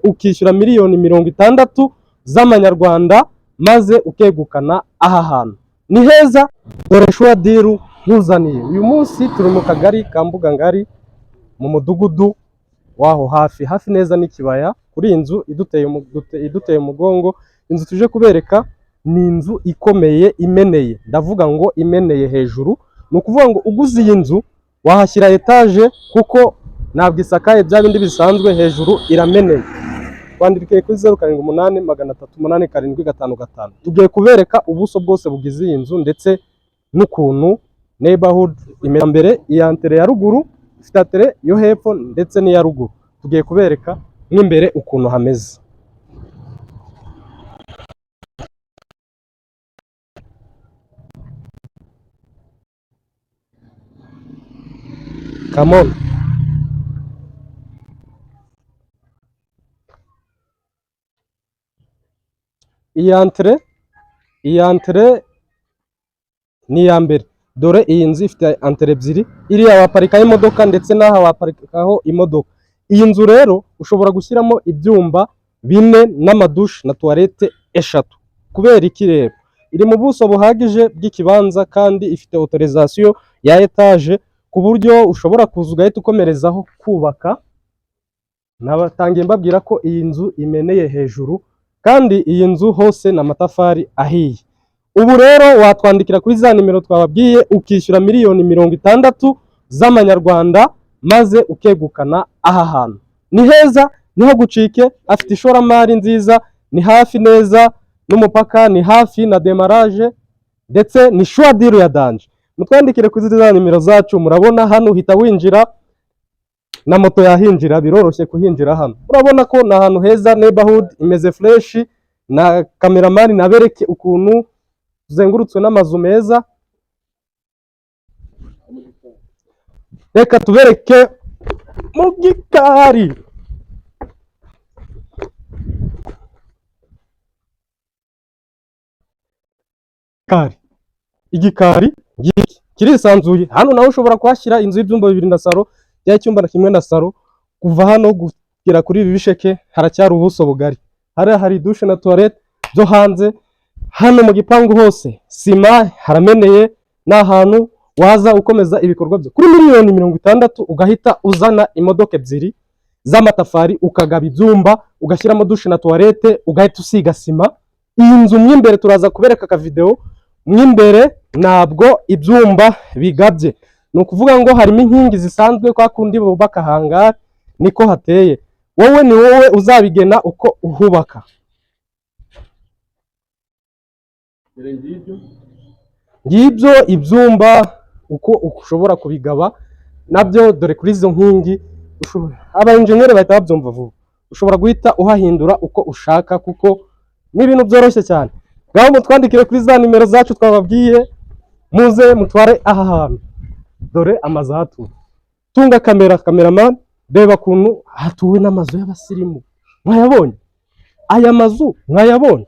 ukishyura miliyoni 60 z'amanyarwanda maze ukegukana aha hantu. Ni heza, dore Sure Deal nkuzaniye. Uyu munsi turi mu kagari ka Mbugangari mu mudugudu waho hafi neza n'ikibaya. Kuri iyi nzu iduteye umugongo, inzu tuje kubereka ni inzu ikomeye imeneye. Ndavuga ngo imeneye hejuru, ni ukuvuga ngo uguze iyi nzu wahashyira etaje kuko ntabwo isakaye bya bindi bisanzwe, hejuru irameneye. Twandike kuri 0788387555. Tugiye kubereka ubuso bwose bugize iyi nzu ndetse n'ukuntu neighborhood mbere. Iya antere ya ruguru ifite antere yo hepfo ndetse n'iya ruguru. Tugiye kubereka n'imbere ukuntu hameze. Come on. Iyi antere ni iya mbere. Dore iyi nzu ifite antere ebyiri, iriya waparikaho imodoka ndetse n'aha waparikaho imodoka. Iyi nzu rero ushobora gushyiramo ibyumba 4 n'amadushe na toilette 3. Kubera iki rero? Iri mu buso buhagije bw'ikibanza kandi ifite autorisation ya etage ku buryo ushobora kuza ugahita ukomerezaho kubaka. Nabatangiye mbabwira ko iyi nzu imeneye hejuru kandi iyi nzu hose na matafari ahiye. Ubu rero watwandikira kuri za nimero twababwiye ukishyura miliyoni 60 z'amanyarwanda maze ukegukana aha hantu. Ni heza, niho gucike, afite ishoramari nziza, ni hafi neza n'umupaka, ni hafi na demarage ndetse ni Sure Deal ya danje. Mutwandikire kuri za nimero zacu, murabona hano uhita winjira na moto yahinjira, biroroshye kuhinjira hano. Urabona ko na ahantu heza, neighborhood imeze fresh, na cameraman nabereke ukuntu tuzengurutswe n'amazu meza. Reka tubereke mu gikari. Igikari kirisanzuye. Hano nawe ushobora kuhashyira inzu y'ibyumba 2 na saro, cyangwa icyumba kimwe na saro. Kuva hano kugera kuri ibi bisheke haracyari ubuso bugari. Hari dushe na toilette byo hanze. Hano mu gipangu hose sima harameneye, n'ahantu waza ukomeza ibikorwa byo. Kuri miliyoni 60 ugahita uzana imodoka 2 z'amatafari, ukagaba ibyumba, ugashyiramo dushe na toilette, ugahita usiga sima. Iyi nzu mwimbere turaza kubereka ka video. Mwimbere ntabwo ibyumba bigabye, ni ukuvuga ngo harimo inkingi zisanzwe kwa kundi bubaka hangari, niko hateye. Wowe ni wowe uzabigena uko uhubaka. Ngibyo ibyumba uko ushobora kubigaba nabyo. Dore kuri izo nkingi aba engineer bahita babyumva vuba. Ushobora guhita uhahindura uko ushaka kuko ni ibintu byoroshye cyane. Ngaho mutwandikire kuri za nimero zacu twababwiye, muze mutware aha hantu. Dore amazu hatuwe. Tunga cameraman, reba kuntu hatuwe n'amazu y'abasirimu. Mwayabonye? Aya mazu mwayabonye?